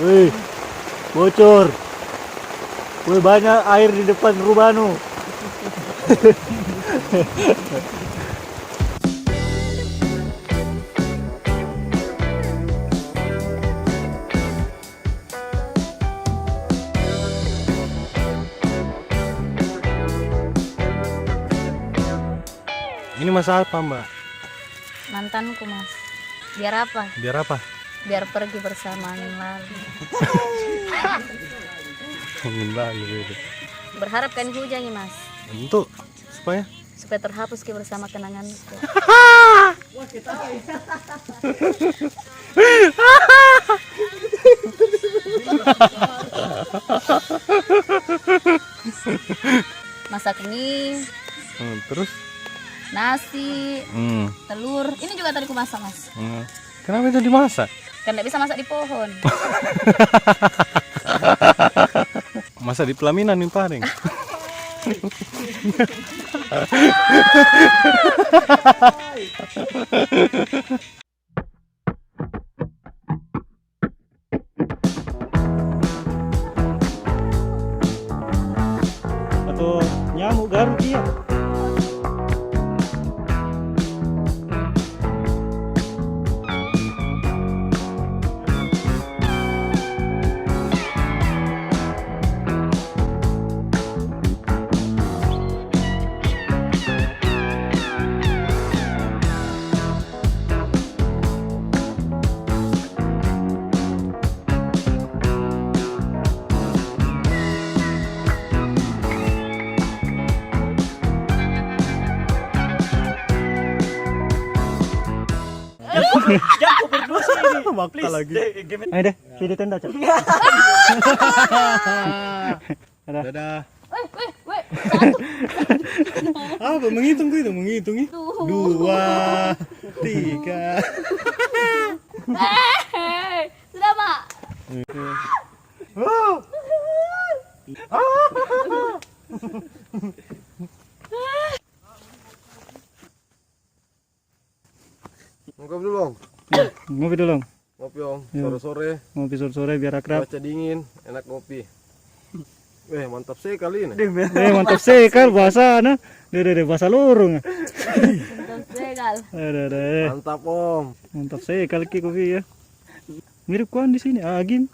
Wih, bocor. Wih, banyak air di depan rumah nu. Ini masalah apa, Mbak? Mantanku, Mas. Biar apa? Biar apa? Biar pergi bersama angin lalu. Angin lalu itu. Berharap kan hujan ya, Mas. Untuk supaya Supaya terhapus bersama kenanganku. Masak mie, terus nasi, telur. Ini juga tadi ku masak, Mas. kenapa itu dimasak? Kan tidak bisa masak di pohon. Masa di pelaminan nih paling. Atau nyamuk garuk iya. Jangan berdua sini. Makta lagi. Ayo deh, pilih tenda, Cak. Dadah. Weh. Apa menghitung itu? Menghitung nih. 2, 3. Sudah, Mak. Ngopi dulu, Bang. Ngopi dulu. Ngopi, Bang. Iya. Sore-sore, Ngopi sore-sore biar akrab. cuaca dingin, enak ngopi. Mantap sekali ini. Mantap sekali bahasa nah. Deh bahasa lorong. Segal. Mantap, Om. Mantap sekali ki kopi ya. Mirip kuan di sini, Agim.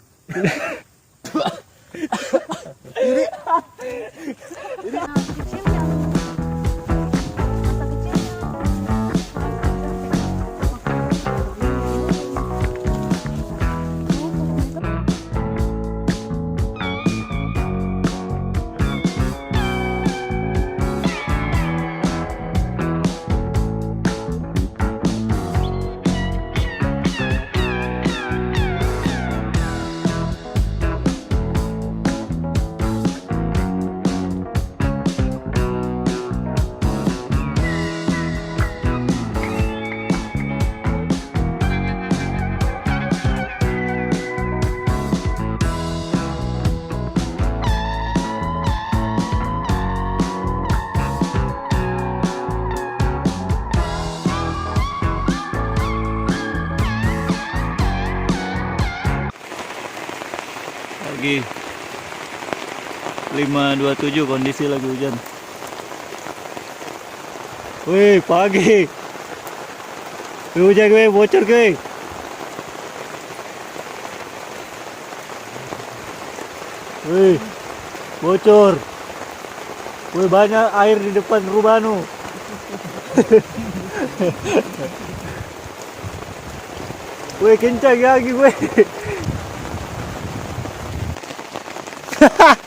Lagi 5.27 kondisi lagi hujan. Wih, pagi. Hujan gue bocor gue. Wih, bocor. Wih, banyak air di depan rumah nu. Wih, kencang lagi gue.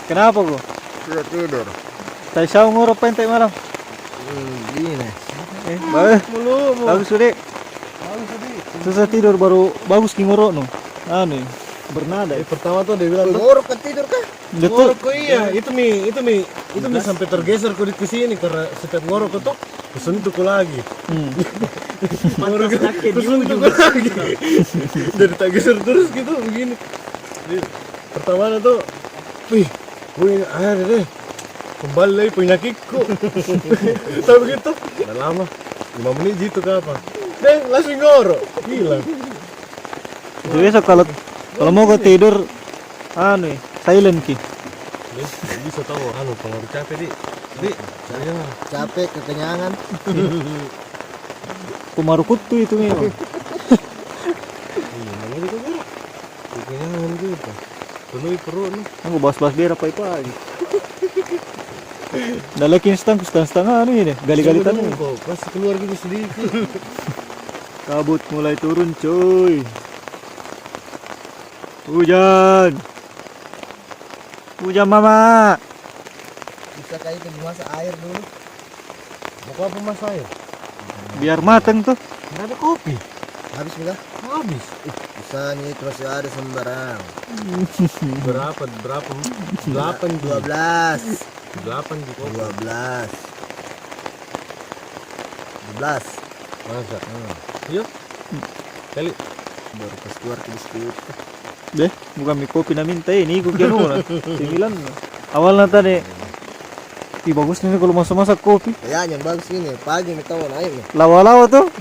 Kenapa gua? Sudah tidur. Tak bisa ngurap pentek malam. Gini. Bagus sudah. Susah tidur baru bagus ki ngorok no. Anu bernada. Pertama tuh dia bilang, ngorok kan tidur kah? Betul. Ngorok kok iya, itu mi sampai tergeser kulit ke sini karena setiap ngorok tuh kesentuh lagi. Ngorok kesentuh lagi. Jadi tak geser terus gitu begini. Pertama tuh, wih, air deh. Kembali lagi penyakitku. Tahu begitu? Udah lama, 5 menit gitu kapan? Deh, langsung ngorok, hilang. Jadi besok kalau Kalau mau kau tidur, anu, silent ki. Bisa tahu anu pengaruh capek di saya Capek, kekenyangan. Kumaru kutu itu memang. iya namanya juga bro kekenyangan gitu penuhi perut nih Aku bahas-bahas biar apa itu aja. Dah lagi setengah anu ini, gali-gali tanah. kok kasih keluar gitu sedikit Kabut mulai turun, cuy. Hujan. Hujan mama. Bisa kayak itu dimasak air dulu. mau apa mas air Biar mateng tuh. nggak ada kopi Habis enggak? habis Bisa nih terus ada sembarang. berapa 8 12. 8 di kopi 12. 12. masa iya kali Baru pas keluar ke biskuit. Deh, bukan mie kopi na minta ini, ikut kan orang. 9. Awalnya tadi. Ih bagus nih kalau masak kopi. Ya, yang bagus ini. Pagi nih tahun air nih. Lawa-lawa tuh.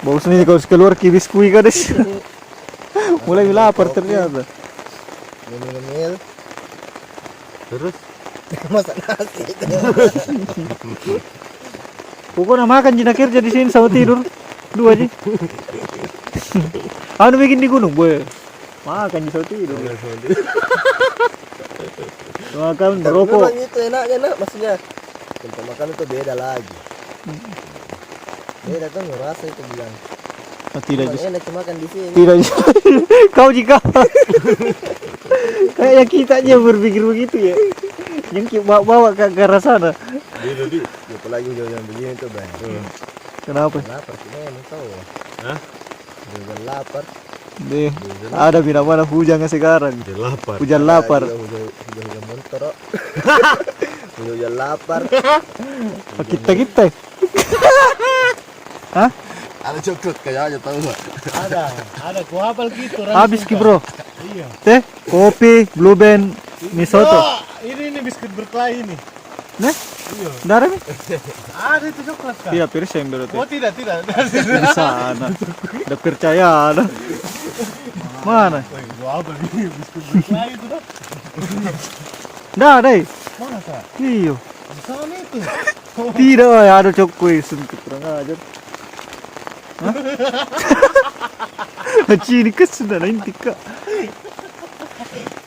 Bagus nih kalau keluar ki biskuit kades. Mulai lapar ternyata. Minum-minum. terus Masak nasi. Pokoknya makan jina kerja di sini sama tidur. 2 aja. Anu bikin di gunung, boy. Makan di sama tidur. Makan merokok. Memang itu enaknya nak, maksudnya. Tempat makan itu beda lagi. Beda tuh ngerasa itu bilang. Oh, tidak Memang just. enak makan di sini. Tidak just. Kau jika. Kayak kita aja berpikir begitu ya. Yang bawa ke arah sana. dia tadi Apalagi jalan begini tuh bang. Kenapa? Lapar sih memang tahu. hah Jalan lapar. Deh, ada bila mana hujannya sekarang. dia lapar Hujan lapar. Hujan motor. Hujan lapar. Kita. Hah? Ada coklat kayak aja tahu nggak? ada ku hafal gitu Habis ki bro. iya Teh, kopi, blue band, mie soto. ini biskuit berkelahi ini Nah, iya darah nih. ada itu coklat kan Tidak percaya yang berarti. oh tidak Di sana. Udah percaya ada. Mana? woi gua apa nih biskuit berkelahi itu dah Dah, deh. mana kak Iyo. di sana itu Tidak, ada cokwe suntuk kurang ajar. Hah? Haji ini kesudah nanti kak.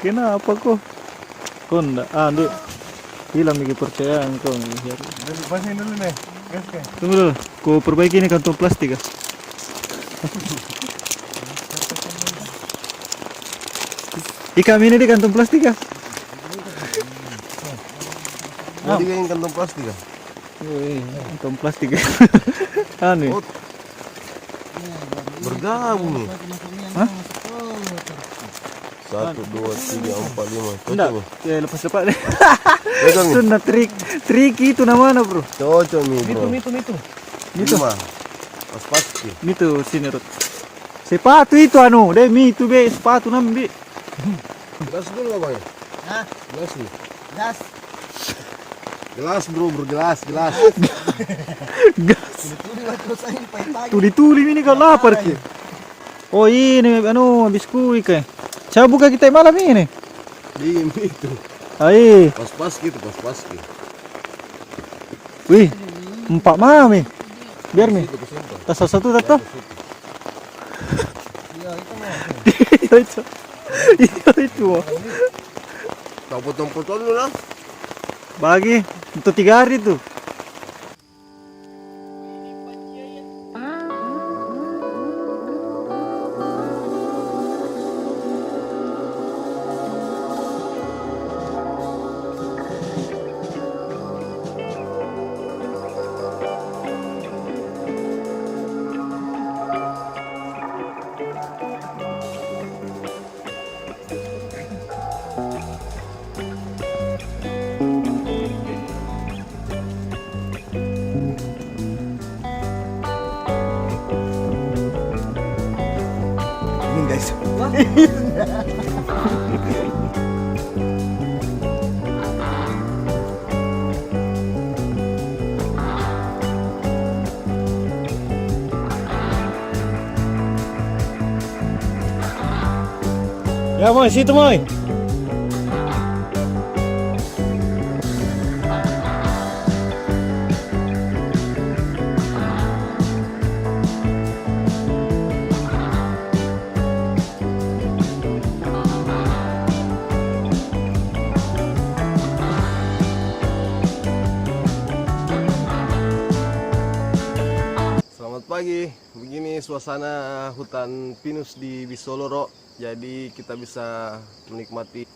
Kenapa kok? Kok enggak? Aduh. Hilang lagi percayaan kau. pasin dulu nih gas kan Tunggu dulu. Kau perbaiki ini kantong plastik ya. Ikan ini di kantong plastik ya. Mau digangin kantong plastik kan? Kantong plastik ya. Anu. bergabung nih Hah? 1, 2, 3, 4, 5. Enggak. Ya lepas deh. Pegang nih. Sunnah trik itu namanya bro. Cocok nih bro. itu Itu. Pas pasti. Itu sini Rut. Sepatu itu anu, demi itu be sepatu nambi. Gelas dulu nggak bang? Hah? Gelas nih. Gas. Gelas bro, bergelas, gelas. Gas. Terus aja pagi-pagi. Tuli ini kalau lapar ki. Oh ini anu biskuit kayak. Saya buka kita malam ini. Dingin itu. Ai, Pas gitu, pas gitu. wih, 4 mami. Biar nih. Itu kesimpan. Tas satu tato. Iya itu mah. Iya itu. Iya itu. Kau potong-potong dulu lah. Bagi untuk 3 hari tuh. Ini guys. Ya Moy, situ Moy. Selamat pagi. Begini suasana hutan pinus di Bisoloro. Jadi kita bisa menikmati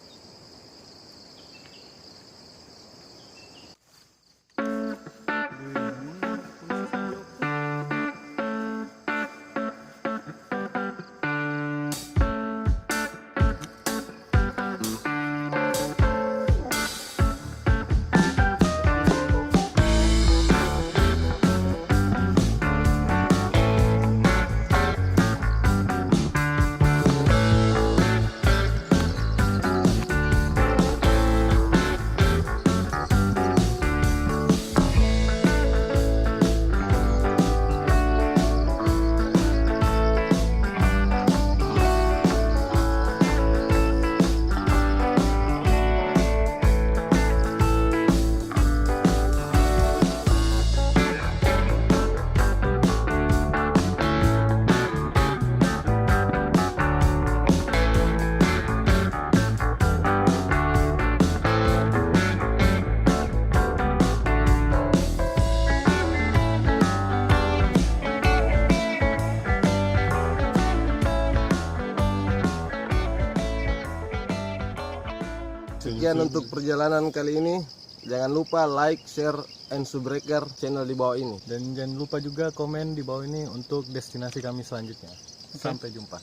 sekian untuk perjalanan kali ini. Jangan lupa like, share, and subscribe channel di bawah ini. Dan jangan lupa juga komen di bawah ini untuk destinasi kami selanjutnya. Sampai jumpa.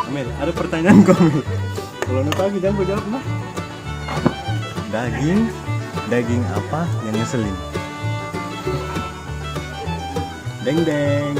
Amel, ada pertanyaan kok Amel. Kalau nanti pagi jangan gue jawab mah. Daging apa yang ngeselin? Deng deng.